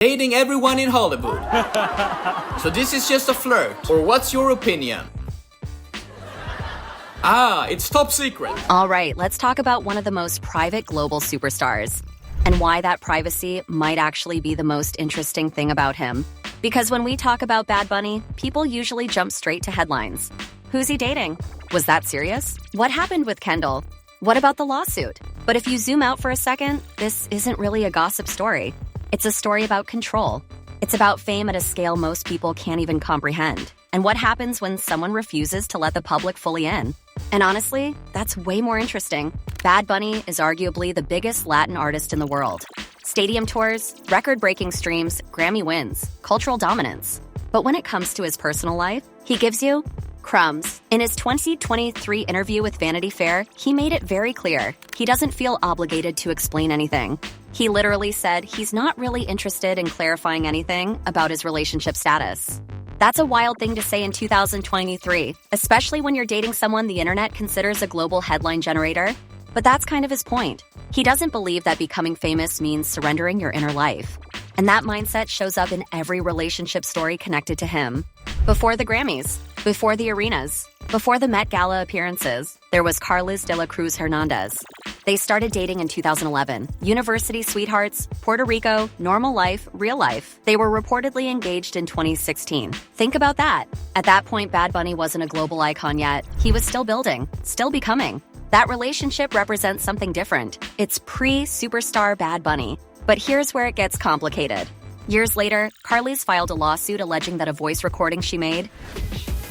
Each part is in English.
Dating everyone in Hollywood. So this is just a flirt, or what's your opinion? Ah, it's top secret. All right, let's talk about one of the most private global superstars and why that privacy might actually be the most interesting thing about him. Because when we talk about Bad Bunny, people usually jump straight to headlines. Who's he dating? Was that serious? What happened with Kendall? What about the lawsuit? But if you zoom out for a second, this isn't really a gossip story. It's a story about control. It's about fame at a scale most people can't even comprehend. And what happens when someone refuses to let the public fully in. And honestly, that's way more interesting. Bad Bunny is arguably the biggest Latin artist in the world. Stadium tours, record-breaking streams, Grammy wins, cultural dominance. But when it comes to his personal life, he gives you crumbs. In his 2023 interview with Vanity Fair, he made it very clear he doesn't feel obligated to explain anything. He literally said he's not really interested in clarifying anything about his relationship status. That's a wild thing to say in 2023, especially when you're dating someone the internet considers a global headline generator. But that's kind of his point. He doesn't believe that becoming famous means surrendering your inner life. And that mindset shows up in every relationship story connected to him. Before the Grammys, before the arenas, before the Met Gala appearances, there was Carliz de la Cruz Hernández. They started dating in 2011. University sweethearts, Puerto Rico, normal life, real life. They were reportedly engaged in 2016. Think about that. At that point, Bad Bunny wasn't a global icon yet. He was still building, still becoming. That relationship represents something different. It's pre-superstar Bad Bunny. But here's where it gets complicated. Years later, Carliz filed a lawsuit alleging that a voice recording she made.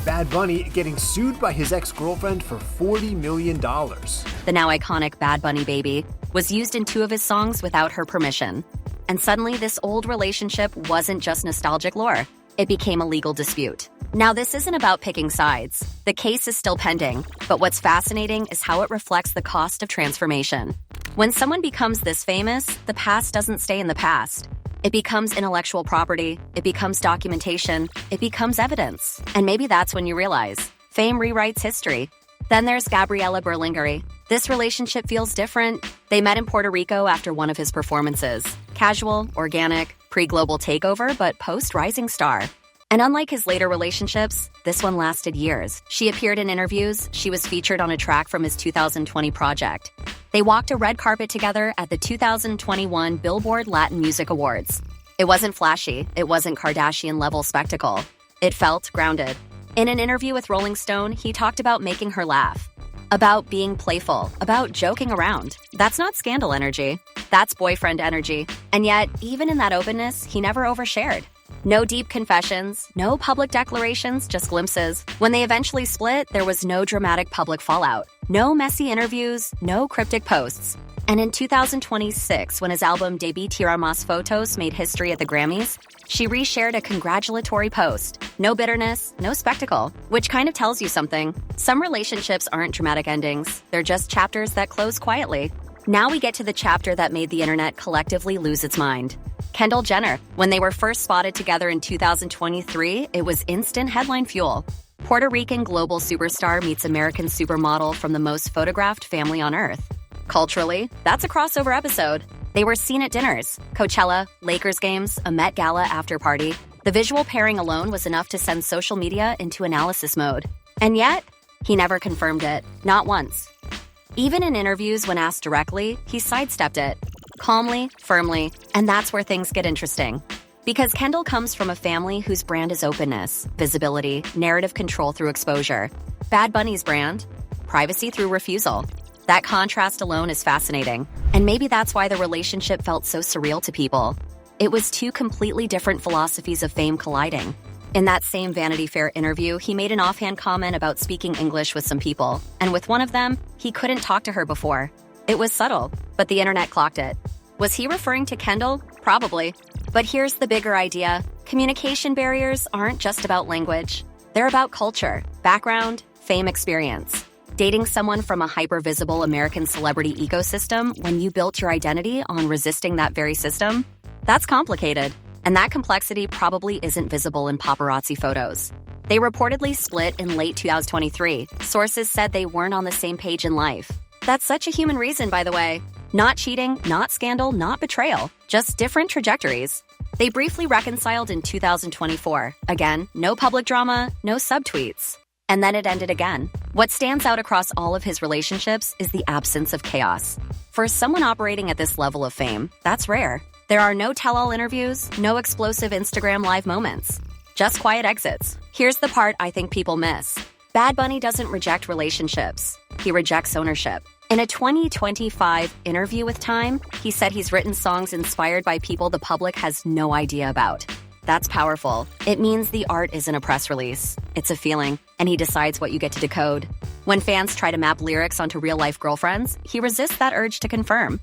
Bad Bunny getting sued by his ex-girlfriend for $40 million. The now iconic Bad Bunny Baby was used in 2 of his songs without her permission. And suddenly, this old relationship wasn't just nostalgic lore. It became a legal dispute. Now, this isn't about picking sides. The case is still pending. But what's fascinating is how it reflects the cost of transformation. When someone becomes this famous, the past doesn't stay in the past. It becomes intellectual property, it becomes documentation, it becomes evidence. And maybe that's when you realize fame rewrites history. Then there's Gabriela Berlingeri. This relationship feels different. They met in Puerto Rico after one of his performances. Casual, organic, pre-global takeover, but post-rising star. And unlike his later relationships, this one lasted years. She appeared in interviews, she was featured on a track from his 2020 project. They walked a red carpet together at the 2021 Billboard Latin Music Awards. It wasn't flashy, it wasn't Kardashian-level spectacle. It felt grounded. In an interview with Rolling Stone, he talked about making her laugh, about being playful, about joking around. That's not scandal energy. That's boyfriend energy. And yet, even in that openness, he never overshared. No deep confessions, no public declarations, just glimpses. When they eventually split, there was no dramatic public fallout. No messy interviews, no cryptic posts. And in 2026, when his album Debí Tirar Más Fotos made history at the Grammys, she reshared a congratulatory post. No bitterness, no spectacle, which kind of tells you something. Some relationships aren't dramatic endings. They're just chapters that close quietly. Now we get to the chapter that made the internet collectively lose its mind. Kendall Jenner. When they were first spotted together in 2023, it was instant headline fuel. Puerto Rican global superstar meets American supermodel from the most photographed family on Earth. Culturally, that's a crossover episode. They were seen at dinners, Coachella, Lakers games, a Met Gala after party. The visual pairing alone was enough to send social media into analysis mode. And yet, he never confirmed it, not once. Even in interviews when asked directly, he sidestepped it. Calmly, firmly, and that's where things get interesting. Because Kendall comes from a family whose brand is openness, visibility, narrative control through exposure. Bad Bunny's brand? Privacy through refusal. That contrast alone is fascinating. And maybe that's why the relationship felt so surreal to people. It was 2 completely different philosophies of fame colliding. In that same Vanity Fair interview, he made an offhand comment about speaking English with some people. And with one of them, he couldn't talk to her before. It was subtle, but the internet clocked it. Was he referring to Kendall? Probably. But here's the bigger idea. Communication barriers aren't just about language. They're about culture, background, fame experience. Dating someone from a hyper-visible American celebrity ecosystem when you built your identity on resisting that very system? That's complicated. And that complexity probably isn't visible in paparazzi photos. They reportedly split in late 2023. Sources said they weren't on the same page in life. That's such a human reason, by the way. Not cheating, not scandal, not betrayal. Just different trajectories. They briefly reconciled in 2024. Again, no public drama, no subtweets. And then it ended again. What stands out across all of his relationships is the absence of chaos. For someone operating at this level of fame, that's rare. There are no tell-all interviews, no explosive Instagram live moments. Just quiet exits. Here's the part I think people miss. Bad Bunny doesn't reject relationships. He rejects ownership. In a 2025 interview with Time, he said he's written songs inspired by people the public has no idea about. That's powerful. It means the art isn't a press release. It's a feeling, and he decides what you get to decode. When fans try to map lyrics onto real-life girlfriends, he resists that urge to confirm.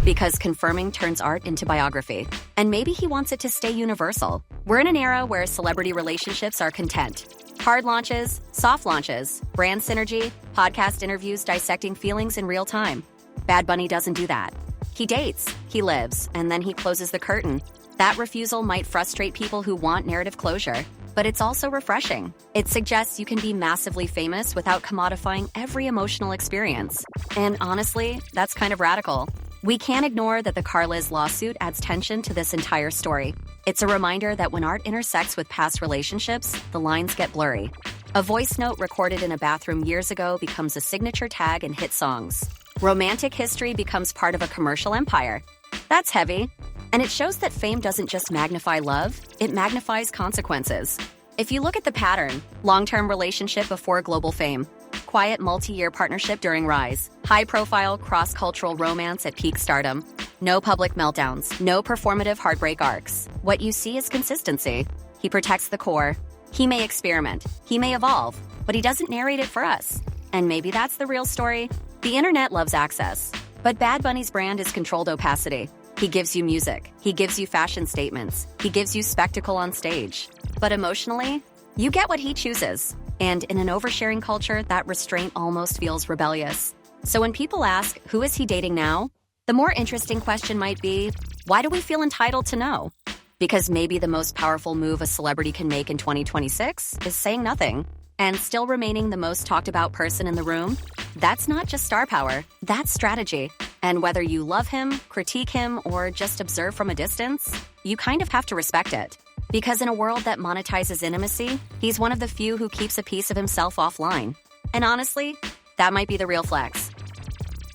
Because confirming turns art into biography. And maybe he wants it to stay universal. We're in an era where celebrity relationships are content. Hard launches, soft launches, brand synergy, podcast interviews dissecting feelings in real time. Bad Bunny doesn't do that. He dates, he lives, and then he closes the curtain. That refusal might frustrate people who want narrative closure, but it's also refreshing. It suggests you can be massively famous without commodifying every emotional experience. And honestly, that's kind of radical. We can't ignore that the Carliz lawsuit adds tension to this entire story. It's a reminder that when art intersects with past relationships, the lines get blurry. A voice note recorded in a bathroom years ago becomes a signature tag in hit songs. Romantic history becomes part of a commercial empire. That's heavy. And it shows that fame doesn't just magnify love, it magnifies consequences. If you look at the pattern, long-term relationship before global fame, quiet multi-year partnership during rise, high-profile cross-cultural romance at peak stardom, no public meltdowns, no performative heartbreak arcs. What you see is consistency. He protects the core. He may experiment. He may evolve. But he doesn't narrate it for us. And maybe that's the real story. The internet loves access. But Bad Bunny's brand is controlled opacity. He gives you music. He gives you fashion statements. He gives you spectacle on stage. But emotionally, you get what he chooses. And in an oversharing culture, that restraint almost feels rebellious. So when people ask, who is he dating now? The more interesting question might be, why do we feel entitled to know? Because maybe the most powerful move a celebrity can make in 2026 is saying nothing and still remaining the most talked about person in the room. That's not just star power, that's strategy. And whether you love him, critique him, or just observe from a distance, you kind of have to respect it. Because in a world that monetizes intimacy, he's one of the few who keeps a piece of himself offline. And honestly, that might be the real flex.